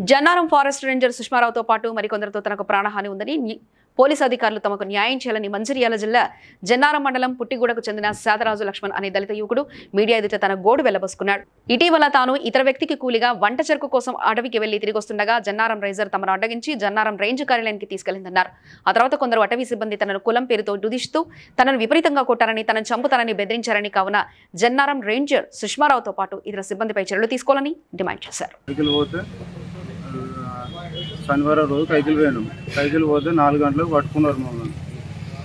Jannaram forest ranger సుష్మారావుతో పాటు మరికొందరితో తనకు ప్రాణహాని ఉందని పోలీసు అధికారులు తమకు న్యాయం చేయాలని మంచిర్యాల జిల్లా జన్నారం మండలం పుట్టిగూడకు చెందిన శాదరాజు లక్ష్మణ్ అనే దళిత యువకుడు మీడియా ఎదుట తన గోడు వెళ్లబోసుకున్నాడు. ఇటీవల తాను ఇతర వ్యక్తికి కూలిగా వంట చెరుకు కోసం అడవికి వెళ్లి తిరిగి వస్తుండగా జన్నారం రేంజర్ తమను అడ్డగించి జన్నారం రేంజ్ కార్యాలయానికి తీసుకెళ్లిందన్నారు. ఆ తర్వాత కొందరు అటవీ సిబ్బంది తనను కులం పేరుతో దుదిస్తూ తనను విపరీతంగా కొట్టారని, తనను చంపుతారని బెదిరించారని, కావున జన్నారం రేంజర్ సుష్మారావుతో పాటు ఇతర సిబ్బందిపై చర్యలు తీసుకోవాలని డిమాండ్ చేశారు. శనివారం రోజు కైకిలు పోయాను. కైకిలు పోతే 4 గంటలకు పట్టుకున్నారు మమ్మల్ని.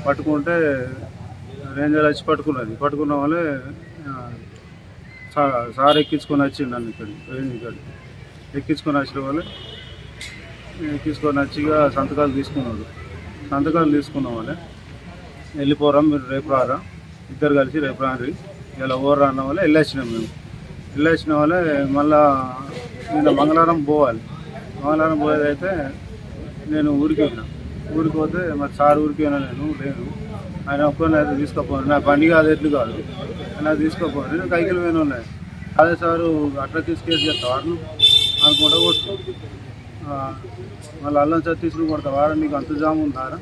పట్టుకుంటే రేంజర్ వచ్చి పట్టుకున్న వాళ్ళే సార్ ఎక్కించుకొని వచ్చిండు నన్ను ఇక్కడికి ఎక్కించుకొని వచ్చిన వాళ్ళే ఎక్కించుకొని వచ్చిగా సంతకాలు తీసుకున్న వాళ్ళే వెళ్ళిపోరా మీరు రేపు రారా, ఇద్దరు కలిసి రేపు రారి ఇలా ఓర్రా అన్న వాళ్ళే వెళ్ళొచ్చినాం. వెళ్ళొచ్చిన వాళ్ళే మళ్ళా నిన్న మంగళవారం పోవాలి. మంగళవారం పోయేదైతే నేను ఊరికి పోతే మరి సార్ ఊరికి పోయినా లేదు ఆయన ఒక్కరిని అయితే తీసుకోపోను, నా బండి కాదు ఎట్లు కాదు నాకు తీసుకోపోను, నేను కైకిలు పోయిన ఉన్నాయి. అదే సారు అట్లా తీసుకేసి చెప్తాను అనుకుంటా కొట్టు, మళ్ళీ అల్లం సార్ తీసుకుని కొడతా వారా నీకు అంత జాము ఉందారా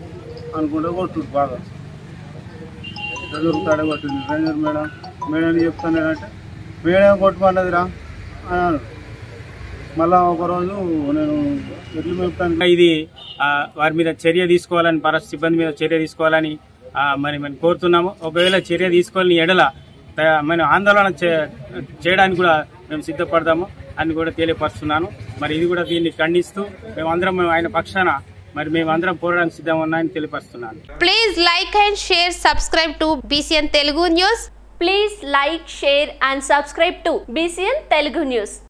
అనుకుంటా కొట్టు బాగా దొరుకుతాడే కొట్టింది. రేంజర్ మేడం చెప్తాను అంటే మేడం కొట్టుమన్నదిరా అని. మళ్ళా ఒకరోజు నేను ఎడ్లు మేపుతాను. ఇది వారి మీద చర్య తీసుకోవాలని, ఫారెస్ట్ సిబ్బంది మీద చర్య తీసుకోవాలని మనం కోరుతున్నాము. ఒకవేళ చర్య తీసుకోవాలని ఎడల మనం ఆందోళన చేయడానికి కూడా మేము సిద్ధపడతాము అని కూడా తెలియపరుస్తున్నాను. మరి ఇది కూడా దీన్ని ఖండిస్తూ మేమందరం ఆయన పక్షాన మేమందరం పోరాడానికి సిద్ధంగా ఉన్నాయని తెలియపరుస్తున్నాను. Please like and share, subscribe to BCN Telugu News. Please like, share and subscribe to BCN Telugu News.